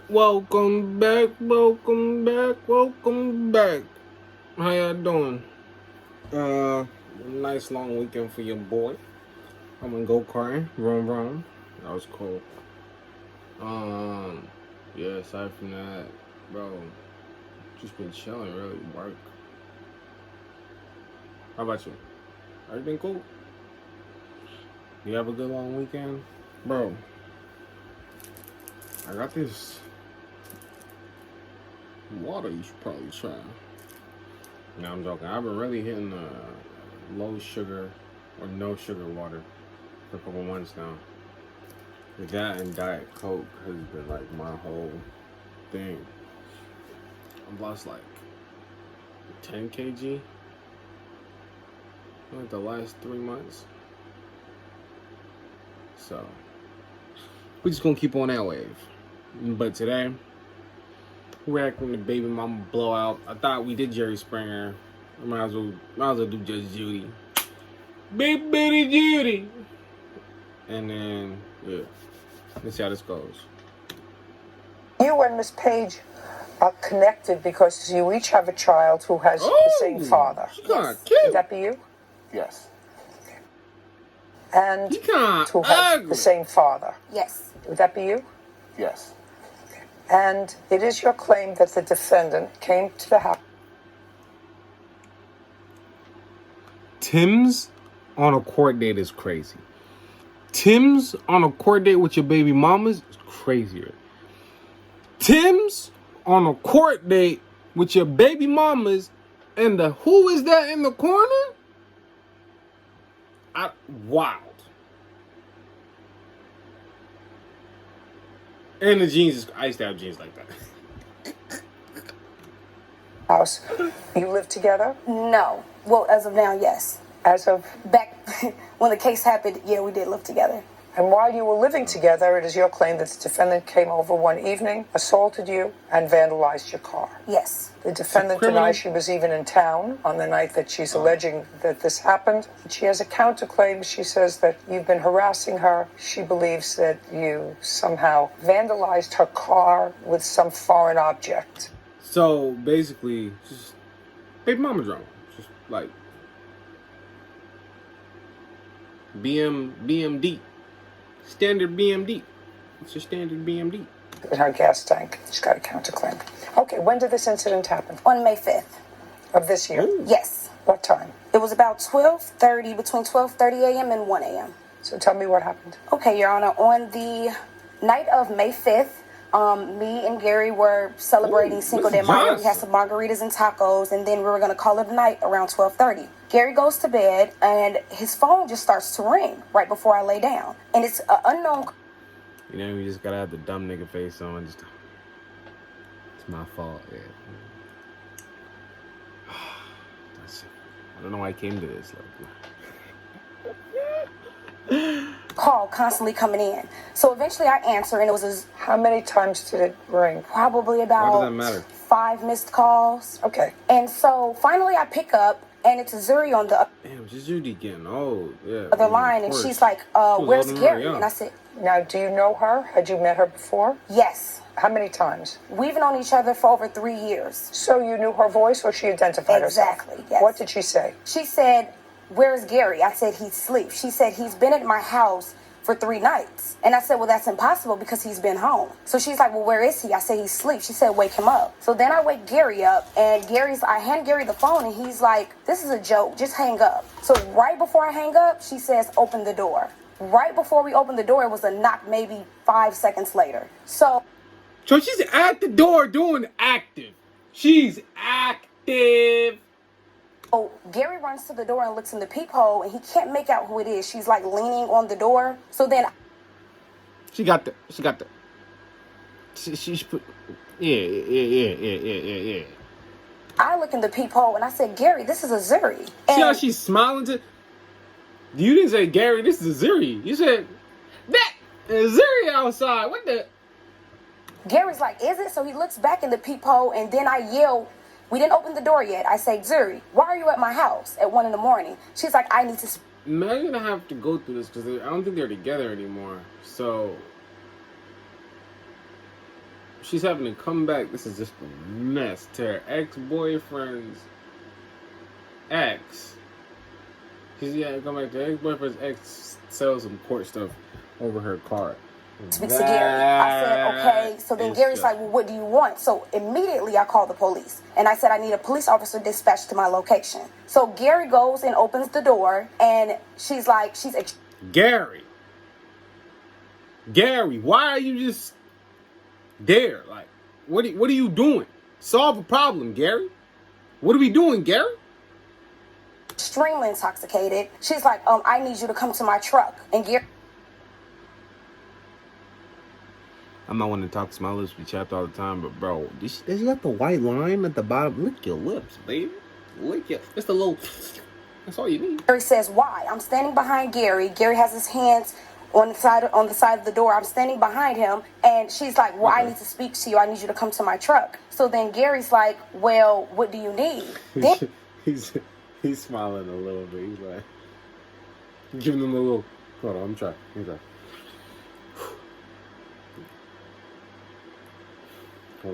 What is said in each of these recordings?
Welcome back, welcome back, welcome back. How y'all doing? Nice long weekend for your boy. I'm gonna go karting, vroom. That was cool. Yeah, aside from that, bro, just been chilling, really, work. How about you? Everything cool? You have a good long weekend? Bro, I got this water you should probably try. No, I'm joking. I've been really hitting low sugar or no sugar water for a couple months now. That and Diet Coke has been like my whole thing. I've lost like 10 kg in like the last 3 months. So we're just gonna keep on that wave. But today, we're acting the baby mama blowout. I thought we did Jerry Springer. I might as well do just Judy. Big Bitty Judy. And then, yeah. Let's see how this goes. You and Miss Page are connected because you each have a child who has the same father. She kind of cute. Would that be you? Yes. And She kind who of has ugly. the same father. Yes. Would that be you? Yes. And it is your claim that the defendant came to the house. Tim's on a court date is crazy. Tim's on a court date with your baby mamas is crazier. Tim's on a court date with your baby mamas and the who is that in the corner? Wild. And the jeans I used to have jeans like that. House. You live together? No. Well, as of now, yes. As of... Back when the case happened, yeah, we did live together. And while you were living together, it is your claim that the defendant came over one evening, assaulted you, and vandalized your car. Yes. The defendant denies she was even in town on the night that she's alleging that this happened. She has a counterclaim. She says that you've been harassing her. She believes that you somehow vandalized her car with some foreign object. So basically, just baby mama drama. Just like BMD. Standard BMD. It's a standard BMD. In her gas tank. She's got a counterclaim. Okay, when did this incident happen? On May 5th. Of this year? Ooh. Yes. What time? It was about 12:30, between 12:30 a.m. and 1 a.m. So tell me what happened. Okay, Your Honor. On the night of May 5th, me and Gary were celebrating Cinco de Mayo. We had some margaritas and tacos, and then we were going to call it a night around 12:30. Gary goes to bed, and his phone just starts to ring right before I lay down. And it's an unknown... You know, you just gotta have the dumb nigga face on. Just, it's my fault, yeah. I don't know why I came to this. call constantly coming in. So eventually I answer, and it was How many times did it ring? probably about Why does that matter? 5 missed calls. Okay. And so finally I pick up, and it's Zuri on the Damn, just Judy getting old. Yeah. other line, and she's like, where's Gary? And I said, Now, do you know her? Had you met her before? yes. How many times? We've known each other for over 3 years. So you knew her voice, or she identified herself? Exactly, yes. What did she say? She said, where's Gary? I said, he's asleep. She said, he's been at my house for 3 nights. And I said, well, that's impossible because he's been home. So she's like, well, where is he? I said, he's asleep. She said, wake him up. So then I wake Gary up, and I hand Gary the phone, and he's like, this is a joke. Just hang up. So right before I hang up, she says, open the door. Right before we opened the door, it was a knock maybe 5 seconds later. So she's at the door doing active. She's active. Oh, Gary runs to the door and looks in the peephole, and he can't make out who it is. She's like leaning on the door. So then She's put, yeah. I look in the peephole, and I said, Gary, this is a Zuri. See how she's smiling to... You didn't say, Gary, this is a Zuri. You said, that is Zuri outside. What the... Gary's like, is it? So he looks back in the peephole, and then I yell, we didn't open the door yet. I say, Zuri, why are you at my house at 1 a.m? She's like, I need to... Now you're going to have to go through this because I don't think they're together anymore. So... she's having to come back. This is just a mess. To her ex-boyfriend's ex. She's come back to her ex-boyfriend's ex, sell some court stuff over her car. Speaks to Gary. I said, okay. So then Gary's like, well, what do you want? So immediately I called the police. And I said, I need a police officer dispatched to my location. So Gary goes and opens the door. And she's like, Gary, why are you just there? Like, what are you doing? Solve a problem, Gary. What are we doing, Gary? Extremely intoxicated. She's like, I need you to come to my truck. And Gary... I'm not one to talk to my lips be chapped all the time, but bro, does you got the white line at the bottom? Lick your lips, baby. Lick your... It's the little... That's all you need. Gary says, why? I'm standing behind Gary. Gary has his hands on the side of the door. I'm standing behind him. And she's like, well, I need to speak to you. I need you to come to my truck. So then Gary's like, well, what do you need? He's smiling a little bit. He's like, giving them a little... Hold on, I'm trying. Hold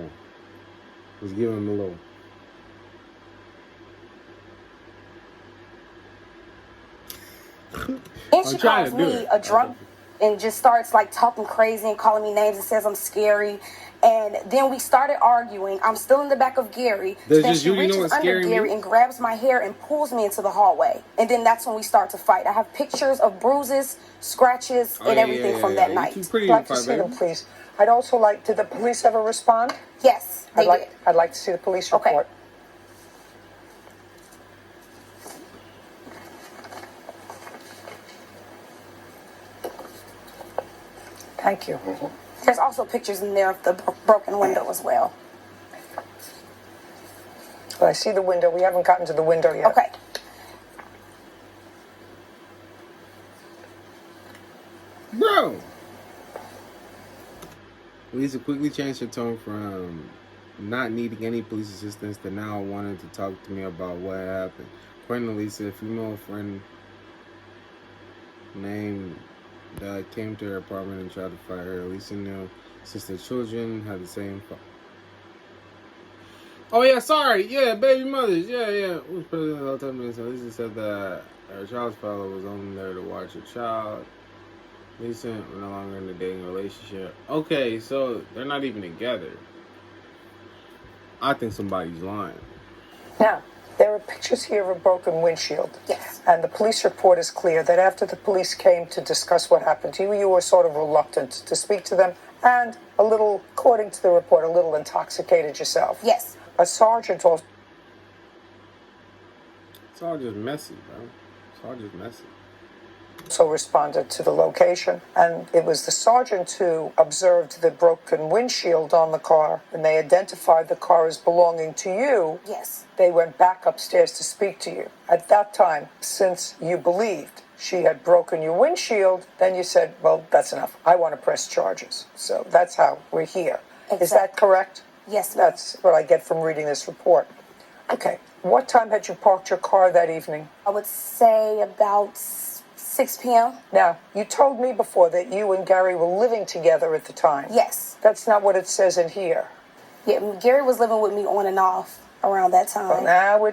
on. Let's give him a little. And she calls me a drunk and just starts like talking crazy and calling me names and says I'm scary. And then we started arguing. I'm still in the back of Gary. Then she reaches under Gary and grabs my hair and pulls me into the hallway. And then that's when we start to fight. I have pictures of bruises, scratches, and everything from that night. I'd like to see them, please. I'd also like... Did the police ever respond? Yes, they did. I'd like to see the police report. Okay. Thank you. There's also pictures in there of the broken window as well. Well, I see the window. We haven't gotten to the window yet. Okay. Bro! Lisa quickly changed her tone from not needing any police assistance to now wanting to talk to me about what happened. According to Lisa, a female friend named came to her apartment and tried to fight her. Lisa knew since their children had the same Oh yeah, sorry. Yeah, baby mothers. Yeah. Who's president all the time? So Lisa said that her child's father was only there to watch her child. Lisa were no longer in a dating relationship. Okay, so they're not even together. I think somebody's lying. Now, there are pictures here of a broken windshield. Yes. And the police report is clear that after the police came to discuss what happened to you, you were sort of reluctant to speak to them and a little, according to the report, a little intoxicated yourself. Yes. A sergeant also... It's all just messy, bro. It's all just messy. Also responded to the location, and it was the sergeant who observed the broken windshield on the car, and they identified the car as belonging to you. Yes. They went back upstairs to speak to you. At that time, since you believed she had broken your windshield, then you said, well, that's enough. I want to press charges. So that's how we're here. Exactly. Is that correct? Yes, ma'am. That's what I get from reading this report. Okay. What time had you parked your car that evening? I would say about 6 p.m. Now, you told me before that you and Gary were living together at the time. Yes. That's not what it says in here. Yeah, Gary was living with me on and off around that time. Well, now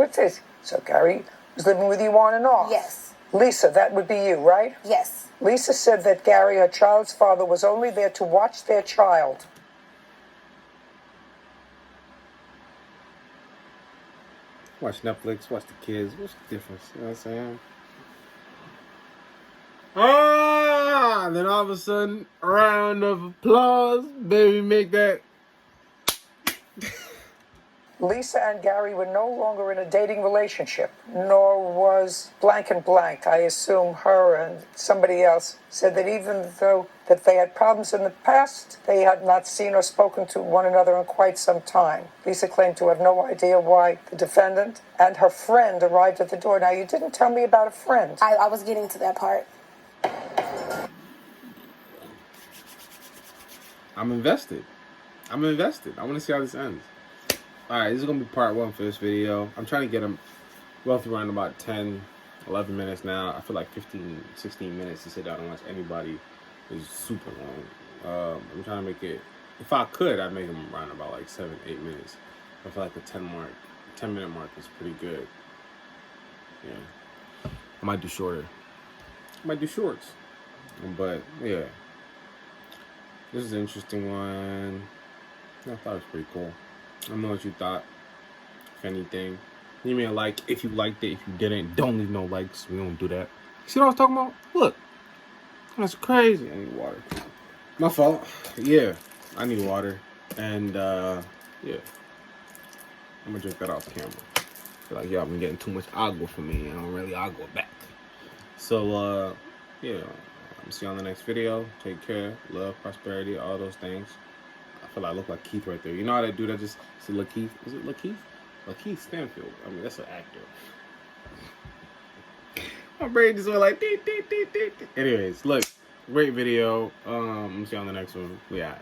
it is. So Gary was living with you on and off. Yes. Lisa, that would be you, right? Yes. Lisa said that Gary, her child's father, was only there to watch their child. Watch Netflix, watch the kids. What's the difference? You know what I'm saying? And then all of a sudden, a round of applause. Baby, make that. Lisa and Gary were no longer in a dating relationship, nor was blank and blank. I assume her and somebody else said that even though that they had problems in the past, they had not seen or spoken to one another in quite some time. Lisa claimed to have no idea why the defendant and her friend arrived at the door. Now, you didn't tell me about a friend. I was getting to that part. I'm invested. I want to see how this ends. Alright, this is going to be part 1 for this video. I'm trying to get them roughly around about 10, 11 minutes now. I feel like 15, 16 minutes to sit down and watch anybody is super long. I'm trying to make it. If I could, I'd make them around about like 7-8 minutes. I feel like the 10-minute mark is pretty good. Yeah, I might do shorter. I might do shorts, but yeah, this is an interesting one. I thought it was pretty cool. I don't know what you thought. If anything, leave me a like if you liked it. If you didn't, don't leave no likes. We don't do that. See what I was talking about? Look, that's crazy. I need water. My fault. Yeah, I need water, and yeah, I'm gonna drink that off camera. I feel like y'all been getting too much agua for me. I don't really agua back. So yeah, I'll see you on the next video. Take care, love, prosperity, all those things. I feel like I look like Keith right there. You know how that dude that just said Lakeith? Is it Lakeith? Lakeith Stanfield. I mean, that's an actor. My brain just went like dee, dee, dee, dee, dee. Anyways, look, great video. See you on the next one. We out.